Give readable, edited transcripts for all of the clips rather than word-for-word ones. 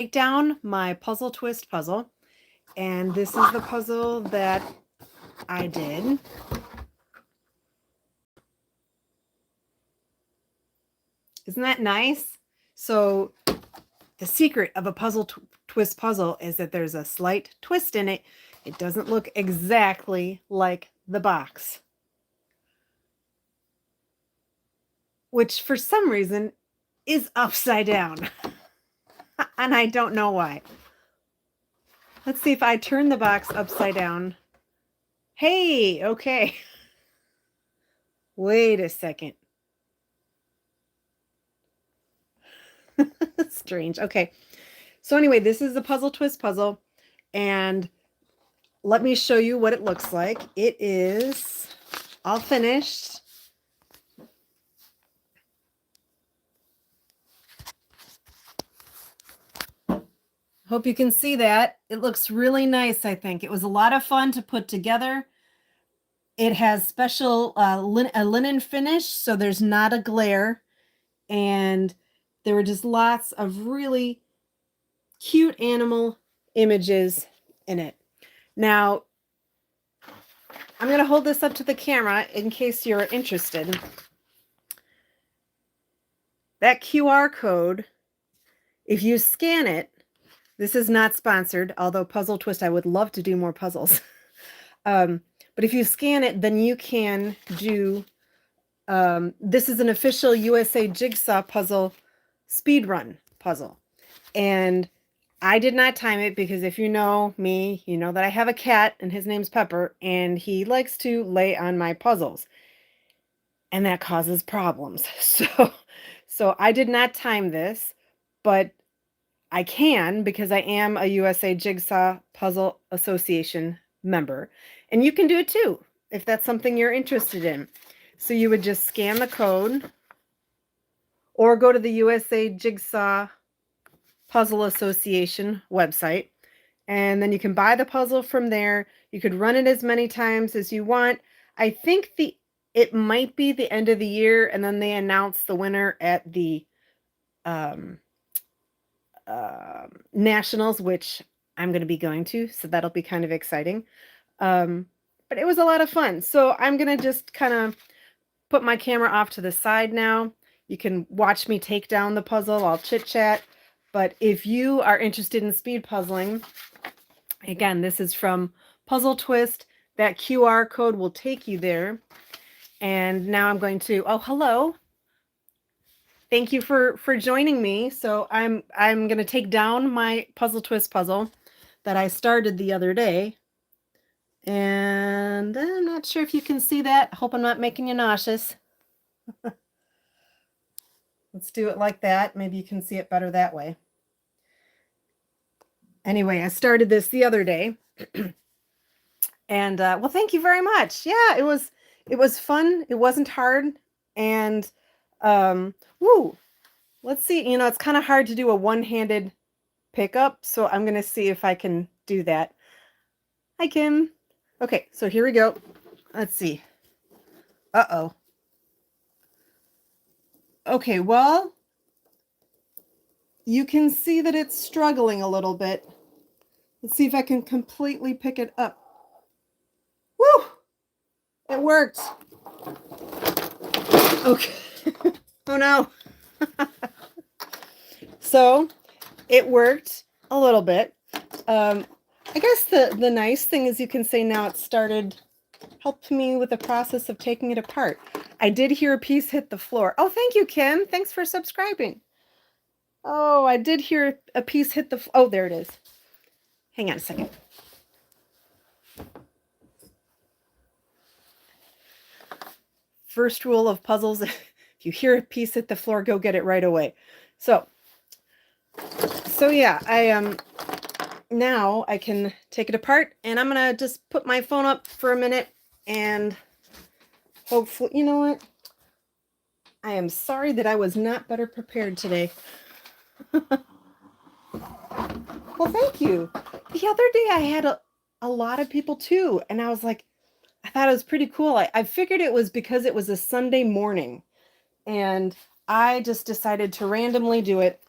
take down my Puzzletwist puzzle, and this is the puzzle that I did. Isn't that nice? So the secret of a twist puzzle is that there's a slight twist in it. It doesn't look exactly like the box, which for some reason is upside down. And I don't know why. Let's see if I turn the box upside down. Hey, okay. Wait a second. Strange. Okay. So anyway, this is the Puzzletwist puzzle, and let me show you what it looks like. It is all finished. Hope you can see that. It looks really nice, I think. It was a lot of fun to put together. It has special a linen finish, so there's not a glare. And there were just lots of really cute animal images in it. Now, I'm going to hold this up to the camera in case you're interested. That QR code, if you scan it, this is not sponsored, although Puzzletwist, I would love to do more puzzles. But if you scan it, then you can do, this is an official USA Jigsaw puzzle speedrun puzzle. And I did not time it because if you know me, you know that I have a cat and his name's Pepper, and he likes to lay on my puzzles. And that causes problems. So I did not time this, but I can because I am a USA Jigsaw Puzzle Association member. And you can do it too, if that's something you're interested in. So you would just scan the code or go to the USA Jigsaw Puzzle Association website, and then you can buy the puzzle from there. You could run it as many times as you want. I think it might be the end of the year, and then they announce the winner at the nationals, which I'm going to be going to, so that'll be kind of exciting. But it was a lot of fun. So I'm going to just kind of put my camera off to the side now. You can watch me take down the puzzle. I'll chit chat. But if you are interested in speed puzzling, again, this is from Puzzletwist. That QR code will take you there. And now I'm going to, oh, hello. Thank you for joining me. So I'm going to take down my Puzzletwist puzzle that I started the other day. And I'm not sure if you can see that. Hope I'm not making you nauseous. Let's do it like that. Maybe you can see it better that way. Anyway, I started this the other day. And well, thank you very much. Yeah, it was fun. It wasn't hard. And woo, let's see. You know, it's kind of hard to do a one-handed pickup, so I'm going to see if I can do that. Hi, Kim. Okay, so here we go. Let's see. Uh-oh. Okay, well, you can see that it's struggling a little bit. Let's see if I can completely pick it up. Woo! It worked. Okay. Oh no. So it worked a little bit. I guess the nice thing is you can say now it helped me with the process of taking it apart. I did hear a piece hit the floor. Oh, thank you, Kim. Thanks for subscribing. Oh, I did hear a piece hit the floor. Oh, there it is. Hang on a second. First rule of puzzles, if you hear a piece hit the floor, go get it right away. So yeah, now I can take it apart, and I'm going to just put my phone up for a minute, and hopefully, you know what? I am sorry that I was not better prepared today. Well, thank you. The other day I had a lot of people too, and I was like, I thought it was pretty cool. I figured it was because it was a Sunday morning, and I just decided to randomly do it.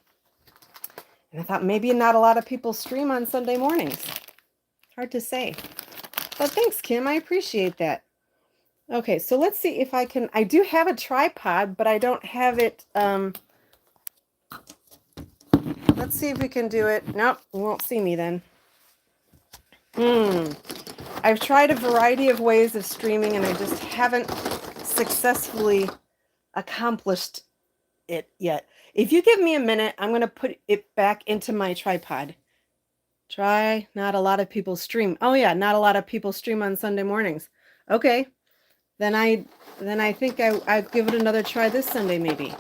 And I thought maybe not a lot of people stream on Sunday mornings. Hard to say. But thanks, Kim. I appreciate that. Okay, so let's see if I can... I do have a tripod, but I don't have it... Let's see if we can do it. Nope, you won't see me then. I've tried a variety of ways of streaming, and I just haven't successfully accomplished it yet. If you give me a minute, I'm going to put it back into my tripod. Not a lot of people stream. Oh yeah, not a lot of people stream on Sunday mornings. Okay, then I think I'll give it another try this Sunday maybe.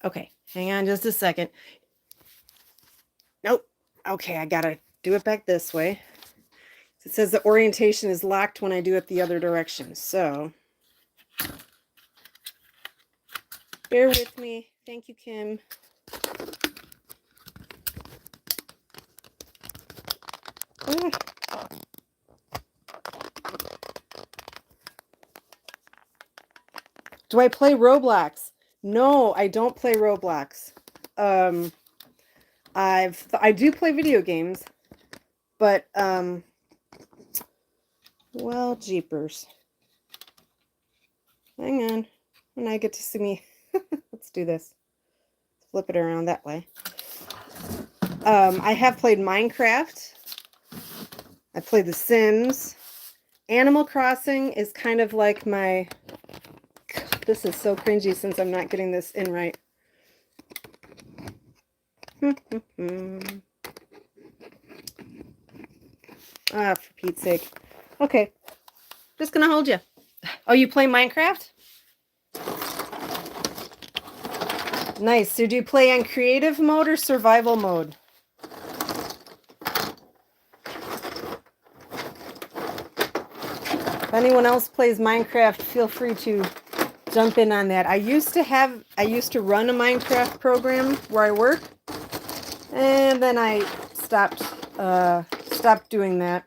Okay, hang on just a second. Nope. Okay, I gotta do it back this way. It says the orientation is locked when I do it the other direction, so bear with me. Thank you, Kim. Do I play Roblox? No, I don't play Roblox. I do play video games, but well, jeepers. Hang on. When I get to see me. Let's do this. Flip it around that way. I have played Minecraft. I played The Sims. Animal Crossing is kind of like my... This is so cringy since I'm not getting this in right. Ah, for Pete's sake. Okay. Just gonna hold you. Oh, you play Minecraft? Nice. So do you play on creative mode or survival mode? If anyone else plays Minecraft, feel free to jump in on that. I used to run a Minecraft program where I work, and then I stopped doing that.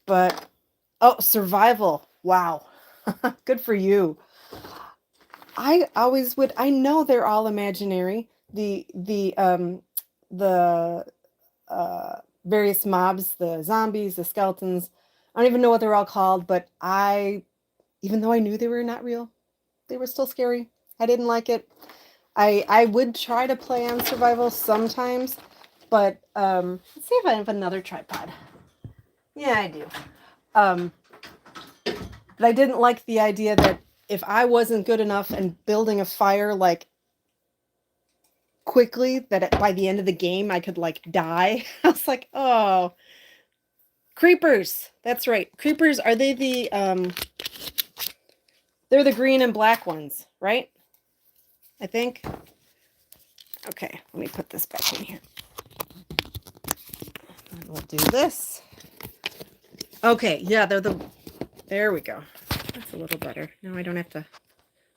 But oh, survival. Wow. Good for you. I always would. I know they're all imaginary. The various mobs, the zombies, the skeletons. I don't even know what they're all called, but even though I knew they were not real, they were still scary. I didn't like it. I would try to play on survival sometimes, but let's see if I have another tripod. Yeah, I do. But I didn't like the idea that if I wasn't good enough and building a fire like quickly, that by the end of the game I could like die. I was like, oh, creepers. That's right. Creepers, are they they're the green and black ones, right? I think. Okay, let me put this back in here. We'll do this. Okay, yeah, there we go. That's a little better. Now I don't have to,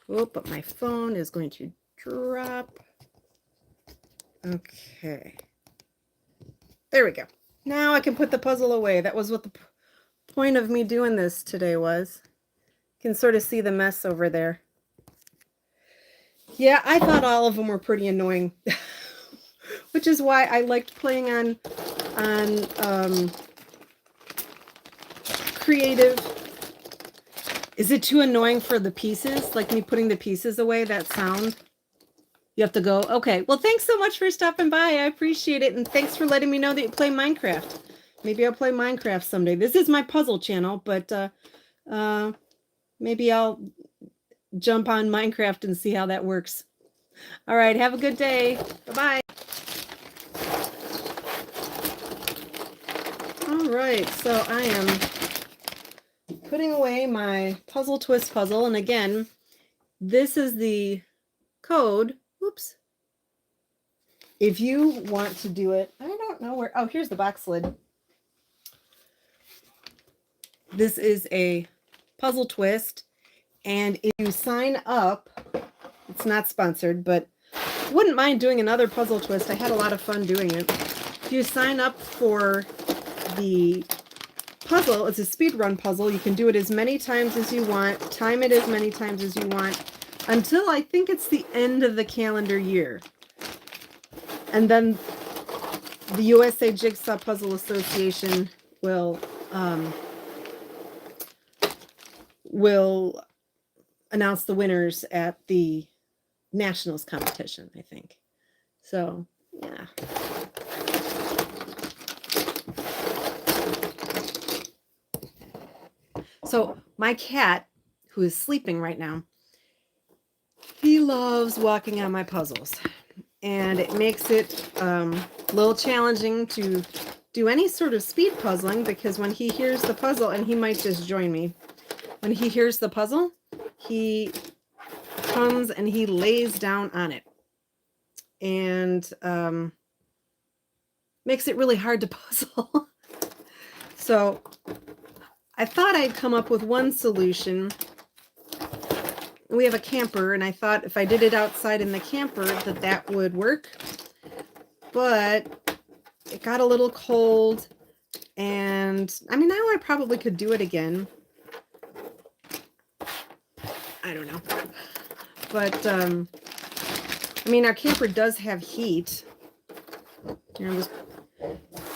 but my phone is going to drop. Okay. There we go. Now I can put the puzzle away. That was what the point of me doing this today was. You can sort of see the mess over there. Yeah, I thought all of them were pretty annoying, which is why I liked playing on creative. Is it too annoying for the pieces? Like me putting the pieces away, that sound? You have to go, okay. Well, thanks so much for stopping by. I appreciate it. And thanks for letting me know that you play Minecraft. Maybe I'll play Minecraft someday. This is my puzzle channel, but maybe I'll jump on Minecraft and see how that works. All right. Have a good day. Bye-bye. All right. So I am putting away my Puzzletwist puzzle. And again, this is the code. Oops. If you want to do it, I don't know where. Oh, here's the box lid. This is a Puzzletwist. And if you sign up, it's not sponsored, but I wouldn't mind doing another Puzzletwist. I had a lot of fun doing it. If you sign up for the puzzle, it's a speedrun puzzle. You can do it as many times as you want, time it as many times as you want, until I think it's the end of the calendar year. And then the USA Jigsaw Puzzle Association will announce the winners at the nationals competition, I think. So, yeah. So my cat, who is sleeping right now, he loves walking on my puzzles. And it makes it a little challenging to do any sort of speed puzzling, because when he hears the puzzle, and he might just join me, when he hears the puzzle, he comes and he lays down on it. And makes it really hard to puzzle. So I thought I'd come up with one solution. We have a camper, and I thought if I did it outside in the camper that would work. But it got a little cold, and I mean, now I probably could do it again. I don't know. But I mean, our camper does have heat. Here, I'm just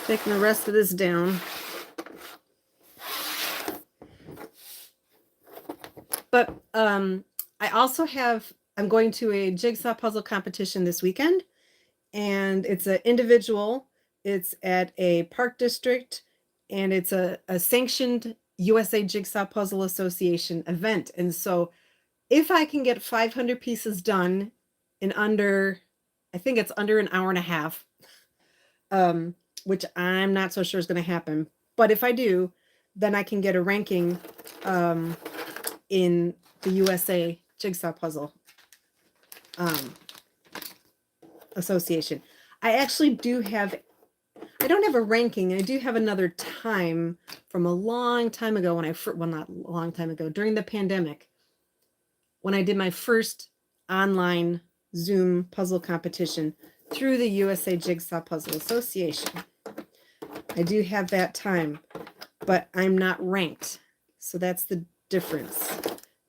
taking the rest of this down. But I also I'm going to a jigsaw puzzle competition this weekend, and it's an individual. It's at a park district, and it's a sanctioned USA Jigsaw Puzzle Association event. And so if I can get 500 pieces done in under, I think it's under an hour and a half, which I'm not so sure is going to happen. But if I do, then I can get a ranking in the USA Jigsaw Puzzle Association. I actually I don't have a ranking. I do have another time from a long time ago when well, not a long time ago, during the pandemic, when I did my first online Zoom puzzle competition through the USA Jigsaw Puzzle Association. I do have that time, but I'm not ranked. So that's the difference.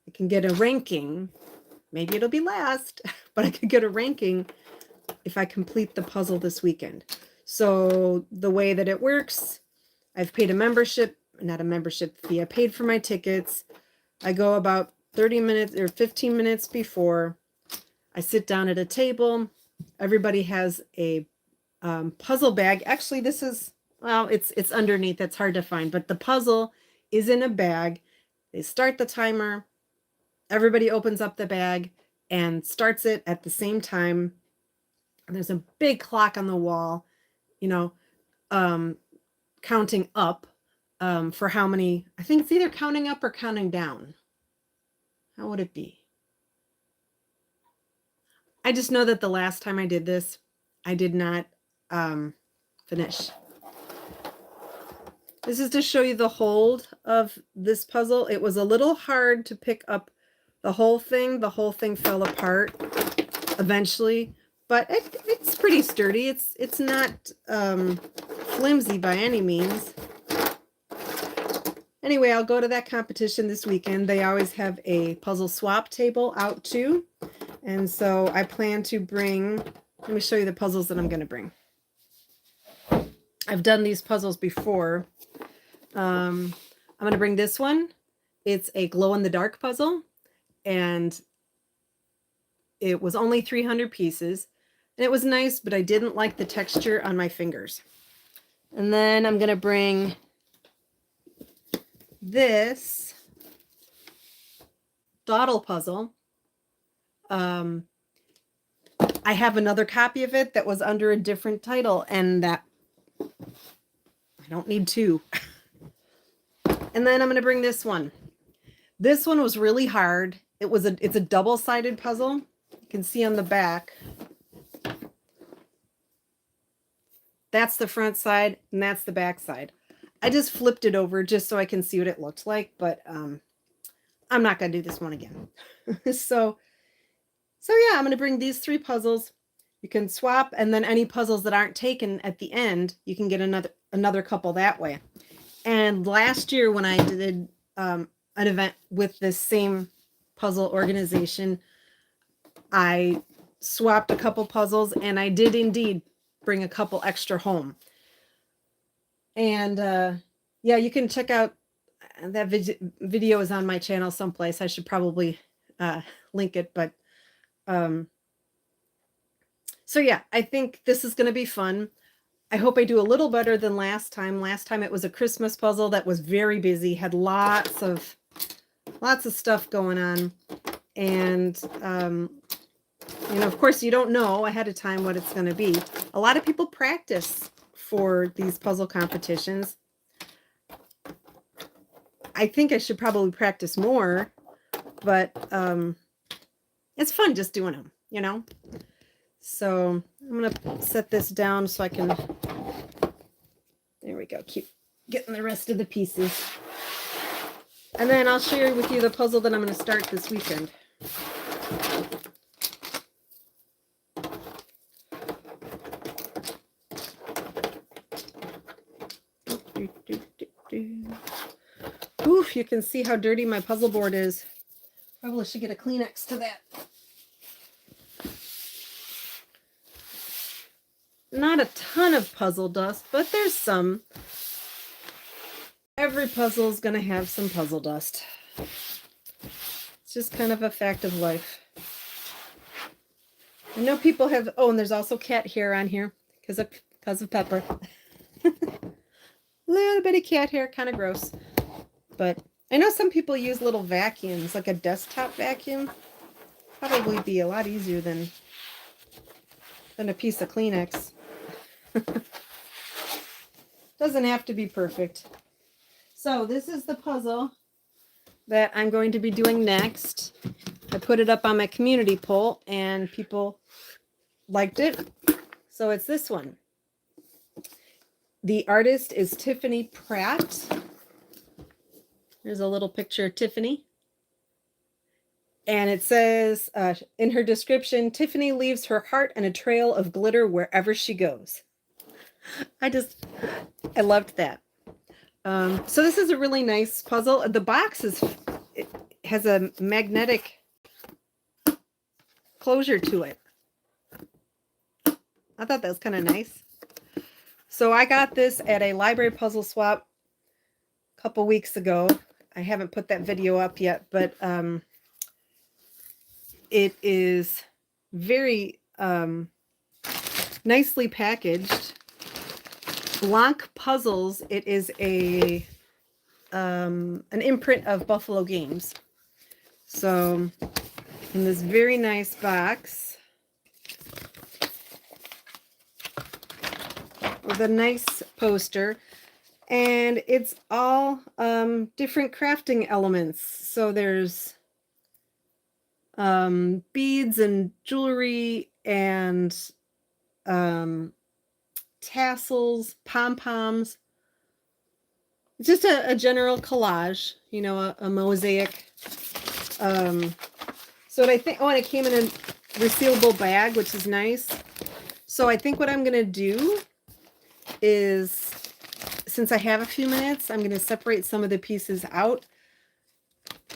I can get a ranking. Maybe it'll be last, but I could get a ranking if I complete the puzzle this weekend. So the way that it works, I've paid a membership, not a membership fee. I paid for my tickets. I go about 30 minutes or 15 minutes before. I sit down at a table. Everybody has a puzzle bag. Actually, this is, well, it's underneath. It's hard to find, but the puzzle is in a bag. They start the timer. Everybody opens up the bag and starts it at the same time. And there's a big clock on the wall, you know, counting up for how many. I think it's either counting up or counting down. How would it be? I just know that the last time I did this, I did not finish. This is to show you the hold of this puzzle. It was a little hard to pick up the whole thing. The whole thing fell apart eventually, but it's pretty sturdy. It's not flimsy by any means. Anyway, I'll go to that competition this weekend. They always have a puzzle swap table out too. And so I plan to bring, let me show you the puzzles that I'm going to bring. I've done these puzzles before. I'm going to bring this one. It's a glow-in-the-dark puzzle, and it was only 300 pieces. And it was nice, but I didn't like the texture on my fingers. And then I'm going to bring this dawdle puzzle. I have another copy of it that was under a different title, and that I don't need two. And then I'm going to bring this one. This one was really hard. It's a double-sided puzzle. You can see on the back. That's the front side, and that's the back side. I just flipped it over just so I can see what it looked like, but I'm not going to do this one again. So yeah, I'm going to bring these three puzzles. You can swap, and then any puzzles that aren't taken at the end, you can get another couple that way. And last year when I did an event with this same puzzle organization, I swapped a couple puzzles, and I did indeed bring a couple extra home. And yeah, you can check out that video is on my channel someplace. I should probably link it, but so yeah, I think this is going to be fun. I hope I do a little better than last time. Last time it was a Christmas puzzle that was very busy, had lots of stuff going on. And, you know, of course, you don't know ahead of time what it's going to be. A lot of people practice for these puzzle competitions. I think I should probably practice more, but it's fun just doing them, you know? So I'm going to set this down so I can, there we go, keep getting the rest of the pieces. And then I'll share with you the puzzle that I'm going to start this weekend. Oof, you can see how dirty my puzzle board is. Probably should get a Kleenex to that. Not a ton of puzzle dust, but there's some. Every puzzle is going to have some puzzle dust. It's just kind of a fact of life. I know people have, oh, and there's also cat hair on here because of Pepper. Little bit of cat hair, kind of gross. But I know some people use little vacuums, like a desktop vacuum. Probably be a lot easier than a piece of Kleenex. Doesn't have to be perfect. So this is the puzzle that I'm going to be doing next. I put it up on my community poll and people liked it. So it's this one. The artist is Tiffany Pratt. There's a little picture of Tiffany. And it says in her description, Tiffany leaves her heart and a trail of glitter wherever she goes. I loved that. So this is a really nice puzzle. The box it has a magnetic closure to it. I thought that was kind of nice. So I got this at a library puzzle swap a couple weeks ago. I haven't put that video up yet, but it is very nicely packaged. Blanc Puzzles. It is an imprint of Buffalo Games. So in this very nice box with a nice poster, and it's all different crafting elements. So there's beads and jewelry and tassels, pom-poms. It's just a general collage, you know, a mosaic. So what I think, oh, and it came in a resealable bag, which is nice. So I think what I'm going to do is, since I have a few minutes, I'm going to separate some of the pieces out.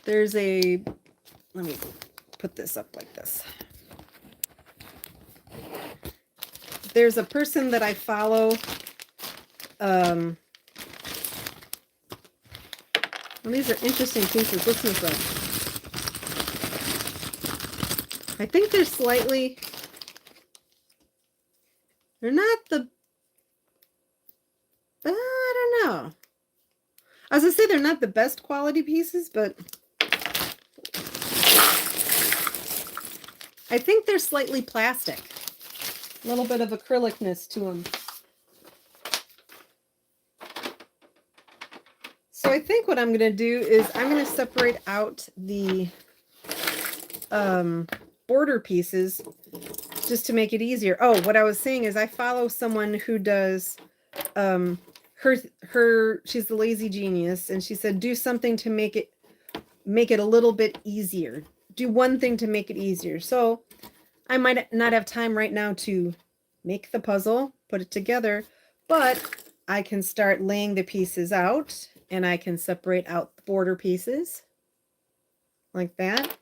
There's let me put this up like this. There's a person that I follow. Well, these are interesting pieces. Listen to them. I think they're slightly, they're not the, I don't know. I was going to say they're not the best quality pieces, but I think they're slightly plastic. A little bit of acrylicness to them. So I think what I'm going to do is I'm going to separate out the border pieces just to make it easier. Oh, what I was saying is I follow someone who does she's the Lazy Genius, and she said do something to make it a little bit easier. Do one thing to make it easier. So I might not have time right now to make the puzzle, put it together, but I can start laying the pieces out, and I can separate out the border pieces like that.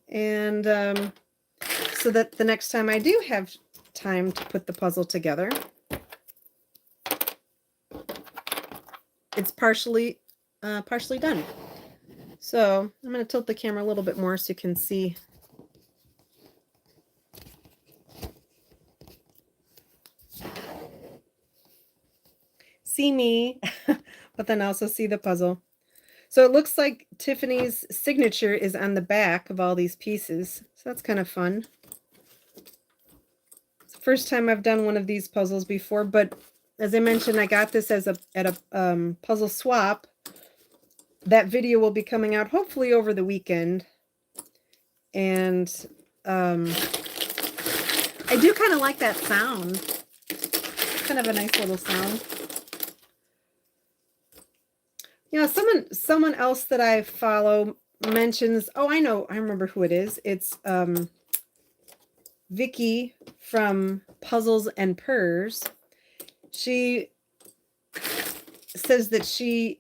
And so that the next time I do have time to put the puzzle together. It's partially done. So I'm going to tilt the camera a little bit more so you can see. See me, but then also see the puzzle. So it looks like Tiffany's signature is on the back of all these pieces. So that's kind of fun. It's the first time I've done one of these puzzles before, but as I mentioned, I got this at a puzzle swap. That video will be coming out hopefully over the weekend. And I do kind of like that sound. Kind of a nice little sound. You know, someone else that I follow mentions, oh, I remember who it is. It's Vicky from Puzzles and Purrs. She says that she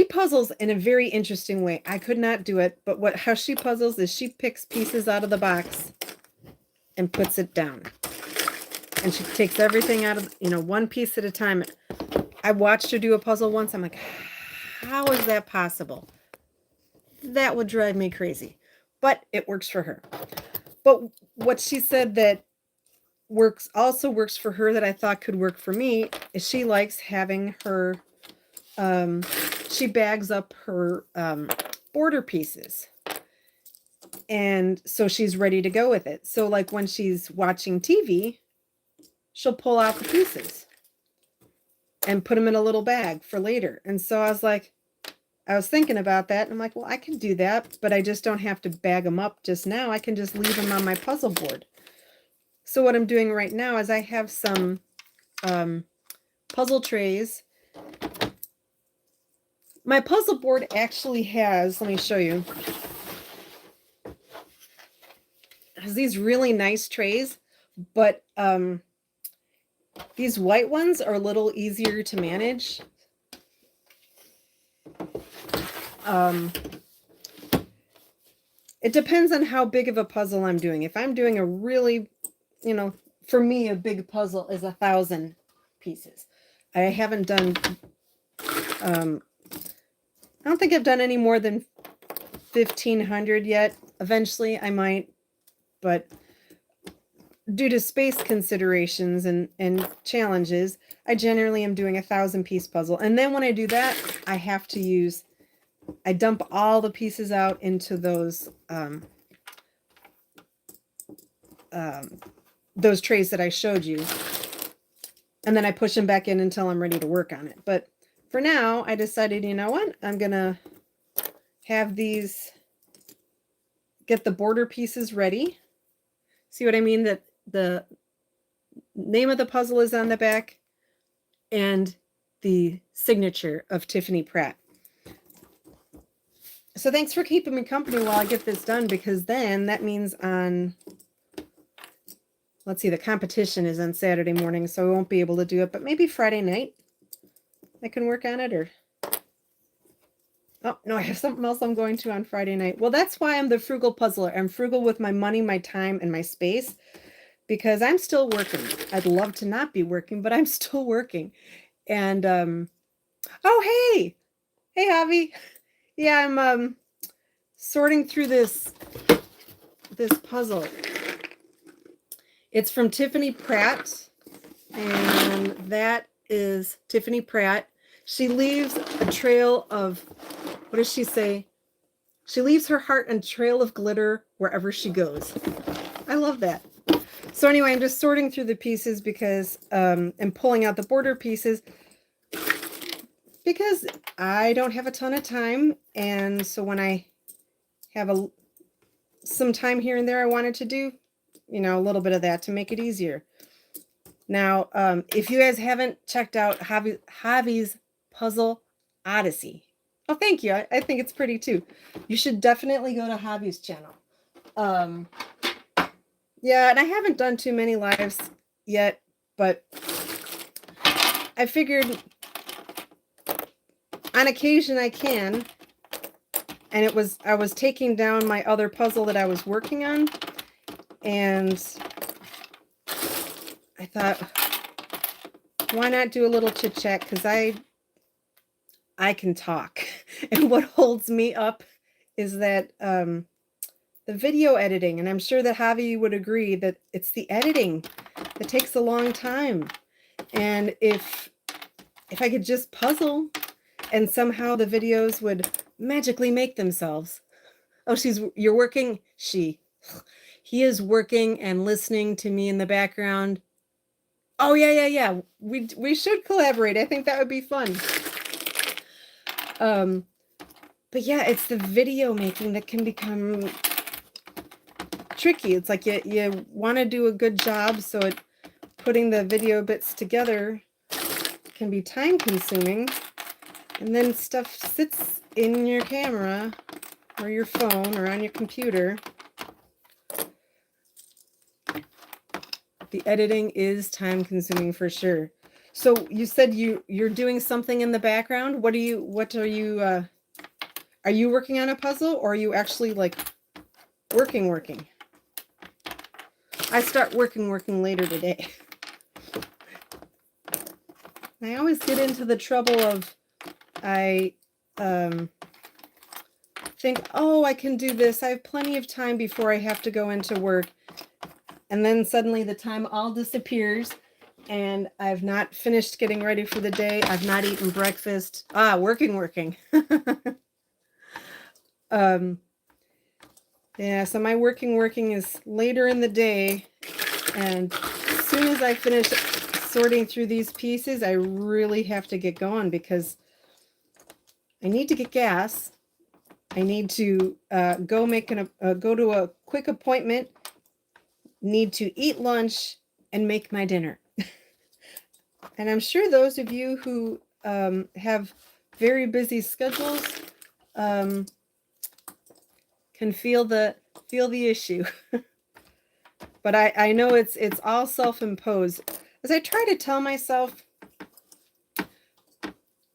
puzzles in a very interesting way. I could not do it, but how she puzzles is she picks pieces out of the box and puts it down. And she takes everything out of, one piece at a time. I watched her do a puzzle once. I'm like, how is that possible? That would drive me crazy. But it works for her. But what she said that also works for her that I thought could work for me is she likes having her, she bags up her border pieces. And so she's ready to go with it. So like when she's watching TV, she'll pull out the pieces and put them in a little bag for later. And so I was thinking about that. And I'm like, well, I can do that, but I just don't have to bag them up just now. I can just leave them on my puzzle board. So what I'm doing right now is I have some puzzle trays. My puzzle board actually has, let me show you, has these really nice trays, but these white ones are a little easier to manage. It depends on how big of a puzzle I'm doing. If I'm doing a really, for me, a big puzzle is 1,000 pieces. I haven't done, I don't think I've done any more than 1,500 yet. Eventually I might, but due to space considerations and challenges, I generally am doing 1,000-piece puzzle. And then when I do that, I have to I dump all the pieces out into those trays that I showed you. And then I push them back in until I'm ready to work on it. But for now, I decided, you know what? I'm going to have these, get the border pieces ready. See what I mean? That the name of the puzzle is on the back and the signature of Tiffany Pratt. So thanks for keeping me company while I get this done, because then that means let's see, the competition is on Saturday morning, so I won't be able to do it, but maybe Friday night I can work on it. Or oh no, I have something else I'm going to on Friday night. Well, that's why I'm the frugal puzzler. I'm frugal with my money, my time, and my space, because I'm still working. I'd love to not be working, but I'm still working. And oh, hey Javi. Yeah, I'm sorting through this puzzle. It's from Tiffany Pratt, and that is Tiffany Pratt. She leaves a trail of, what does she say? She leaves her heart and trail of glitter wherever she goes. I love that. So anyway, I'm just sorting through the pieces because and pulling out the border pieces because I don't have a ton of time, and so when I have some time here and there, I wanted to do, a little bit of that to make it easier. Now, if you guys haven't checked out Javi's Puzzle Odyssey, oh, thank you. I think it's pretty too. You should definitely go to Javi's channel. Yeah, and I haven't done too many lives yet, but I figured on occasion I can. And I was taking down my other puzzle that I was working on, And I thought, why not do a little chit chat? Because I can talk. And what holds me up is that the video editing, and I'm sure that Javi would agree that it's the editing that takes a long time. And if I could just puzzle and somehow the videos would magically make themselves. Oh, you're working? He is working and listening to me in the background. Oh, yeah. We should collaborate. I think that would be fun. But yeah, it's the video making that can become tricky. It's like you want to do a good job, so putting the video bits together can be time consuming, and then stuff sits in your camera or your phone or on your computer. The editing is time consuming for sure. So you said you're doing something in the background. What are you working on a puzzle, or are you actually like working? I start working later today. I always get into the trouble of I think, oh, I can do this. I have plenty of time before I have to go into work. And then suddenly the time all disappears and I've not finished getting ready for the day. I've not eaten breakfast. Working. Yeah, so my working is later in the day. And as soon as I finish sorting through these pieces, I really have to get going because I need to get gas. I need to go to a quick appointment, need to eat lunch, and make my dinner. And I'm sure those of you who have very busy schedules can feel the issue. But I know it's all self-imposed. As I try to tell myself,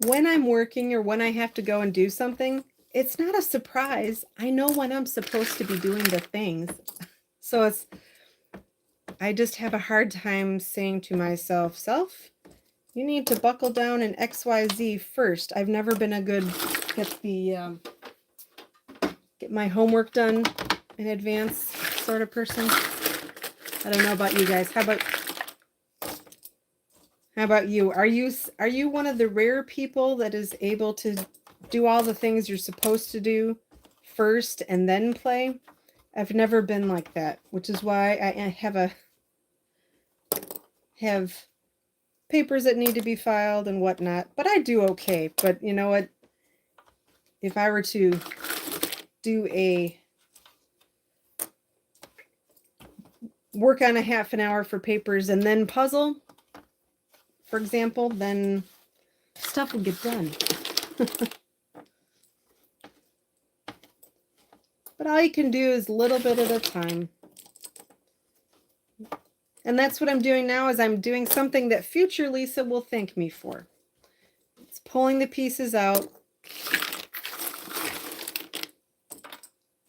when I'm working or when I have to go and do something, it's not a surprise. I know when I'm supposed to be doing the things. So I just have a hard time saying to myself, you need to buckle down in XYZ first. I've never been a good get my homework done in advance sort of person. I don't know about you guys. How about you? Are you one of the rare people that is able to do all the things you're supposed to do first and then play? I've never been like that, which is why I have papers that need to be filed and whatnot. But I do okay. But you know what? If I were to do work on a half an hour for papers and then puzzle, for example, then stuff will get done. But all you can do is a little bit at a time. And that's what I'm doing now, is I'm doing something that future Lisa will thank me for. It's pulling the pieces out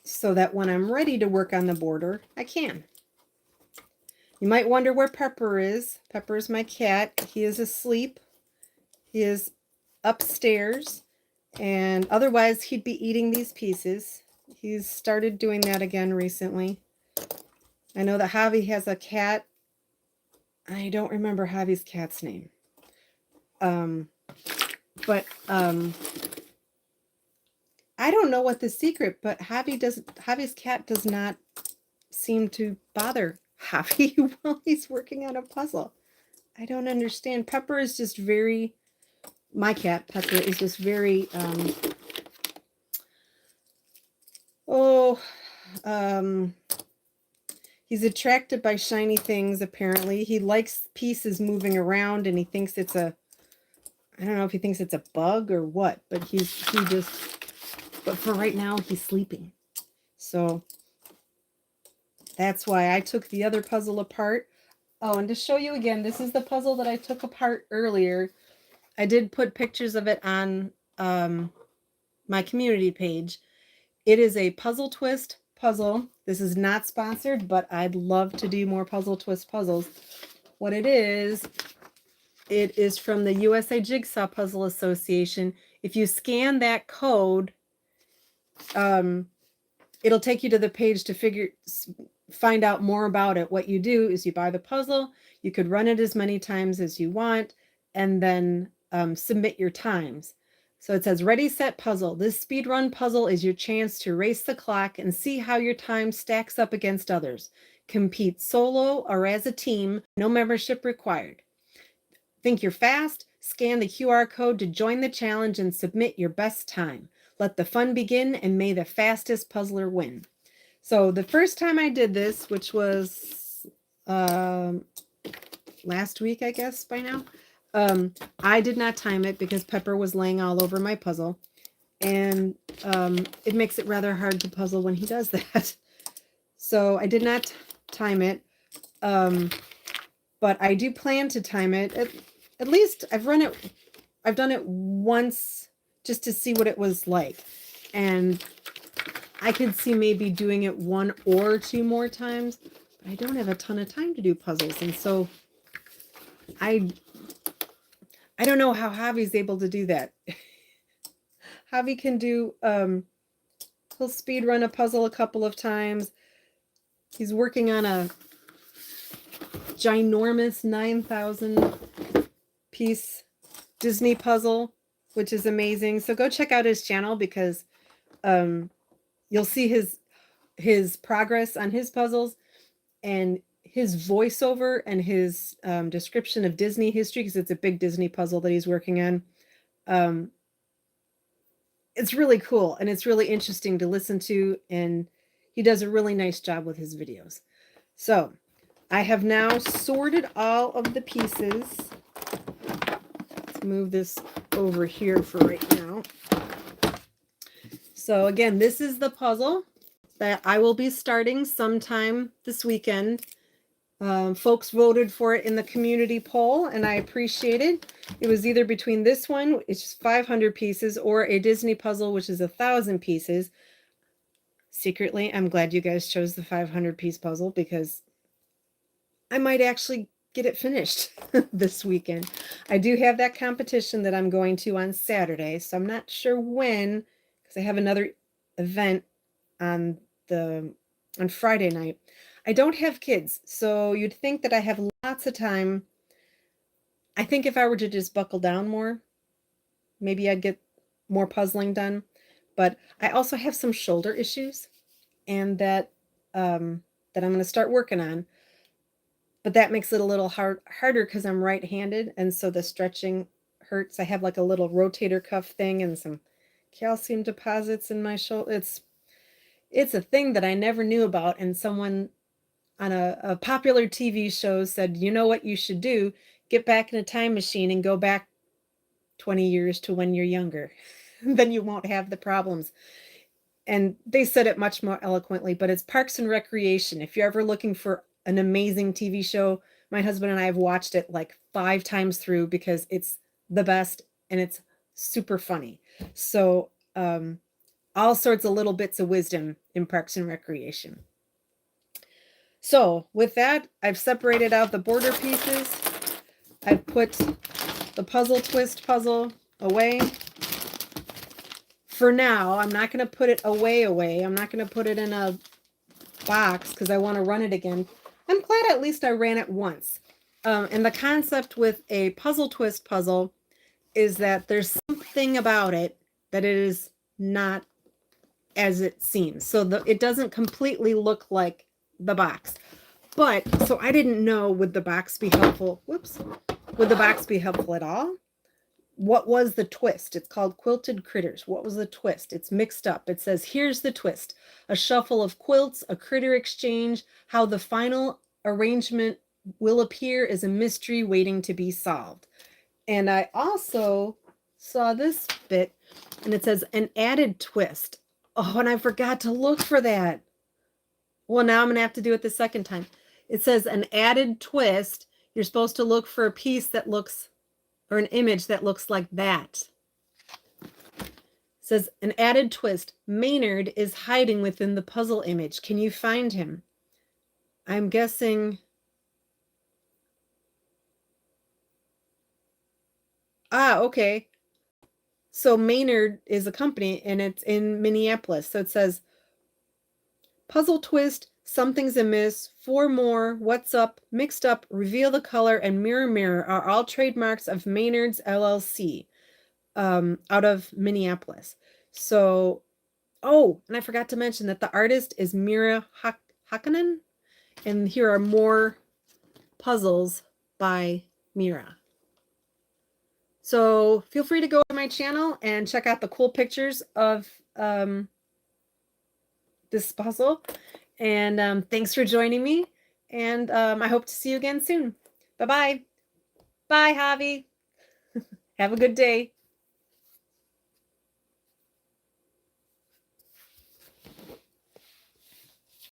so that when I'm ready to work on the border, I can. You might wonder where Pepper is. Pepper is my cat. He is asleep. He is upstairs. And otherwise, he'd be eating these pieces. He's started doing that again recently. I know that Javi has a cat. I don't remember Javi's cat's name. But I don't know what the secret, but Javi's cat does not seem to bother Javi while he's working on a puzzle. I don't understand. Pepper is just very, my cat, Pepper, is just very, he's attracted by shiny things, apparently. He likes pieces moving around, and he thinks it's I don't know if he thinks it's a bug or what, but but for right now, he's sleeping. So that's why I took the other puzzle apart. Oh, and to show you again, this is the puzzle that I took apart earlier. I did put pictures of it on my community page. It is a Puzzletwist puzzle. This is not sponsored, but I'd love to do more Puzzletwist puzzles. What it is from the USA Jigsaw Puzzle Association. If you scan that code, it'll take you to the page to find out more about it. What you do is you buy the puzzle, you could run it as many times as you want, and then submit your times. So it says, ready, set, puzzle. This speedrun puzzle is your chance to race the clock and see how your time stacks up against others. Compete solo or as a team, no membership required. Think you're fast? Scan the QR code to join the challenge and submit your best time. Let the fun begin, and may the fastest puzzler win. So the first time I did this, which was last week, I guess by now, I did not time it because Pepper was laying all over my puzzle. And it makes it rather hard to puzzle when he does that. So I did not time it. But I do plan to time it. At least I've done it once just to see what it was like. And I could see maybe doing it 1 or 2 more times. But I don't have a ton of time to do puzzles. And so I don't know how Javi's able to do that. Javi can do, he'll speed run a puzzle a couple of times. He's working on a ginormous 9,000 piece Disney puzzle, which is amazing. So go check out his channel because you'll see his progress on his puzzles and his voiceover and his description of Disney history, because it's a big Disney puzzle that he's working on. It's really cool and it's really interesting to listen to, and he does a really nice job with his videos. So I have now sorted all of the pieces. Let's move this over here for right now. So again, this is the puzzle that I will be starting sometime this weekend. Folks voted for it in the community poll, and I appreciate it. It was either between this one, which is 500 pieces, or a Disney puzzle, which is 1,000 pieces. Secretly, I'm glad you guys chose the 500-piece puzzle because I might actually get it finished this weekend. I do have that competition that I'm going to on Saturday, so I'm not sure when, because I have another event on Friday night. I don't have kids, so you'd think that I have lots of time. I think if I were to just buckle down more, maybe I'd get more puzzling done. But I also have some shoulder issues, and that I'm going to start working on. But that makes it a little harder because I'm right-handed, and so the stretching hurts. I have like a little rotator cuff thing and some calcium deposits in my shoulder. It's a thing that I never knew about, and someone on a popular TV show said, you know what you should do? Get back in a time machine and go back 20 years to when you're younger. Then you won't have the problems. And they said it much more eloquently, but it's Parks and Recreation. If you're ever looking for an amazing TV show, my husband and I have watched it like 5 times through because it's the best and it's super funny. So all sorts of little bits of wisdom in Parks and Recreation. So with that, I've separated out the border pieces. I've put the Puzzletwist puzzle away. For now, I'm not going to put it away. I'm not going to put it in a box because I want to run it again. I'm glad at least I ran it once. And the concept with a Puzzletwist puzzle is that there's something about it that it is not as it seems. So it doesn't completely look like the box. But, so I didn't know, would the box be helpful? Whoops. Would the box be helpful at all? What was the twist? It's called Quilted Critters. What was the twist? It's mixed up. It says, here's the twist. A shuffle of quilts, a critter exchange, how the final arrangement will appear is a mystery waiting to be solved. And I also saw this bit, and it says, an added twist. Oh, and I forgot to look for that. Well, now I'm going to have to do it the second time. It says an added twist. You're supposed to look for a piece that looks, or an image that looks like that. says, an added twist. Maynard is hiding within the puzzle image. Can you find him? I'm guessing... Ah, okay. So Maynard is a company, and it's in Minneapolis. So it says, Puzzle Twist, Something's Amiss, Four More, What's Up, Mixed Up, Reveal the Color, and Mirror Mirror are all trademarks of Maynard's LLC, out of Minneapolis. So, oh, and I forgot to mention that the artist is Mira Hakkanen, and here are more puzzles by Mira. So feel free to go to my channel and check out the cool pictures of this puzzle. And thanks for joining me. And I hope to see you again soon. Bye-bye. Bye, Javi. Have a good day.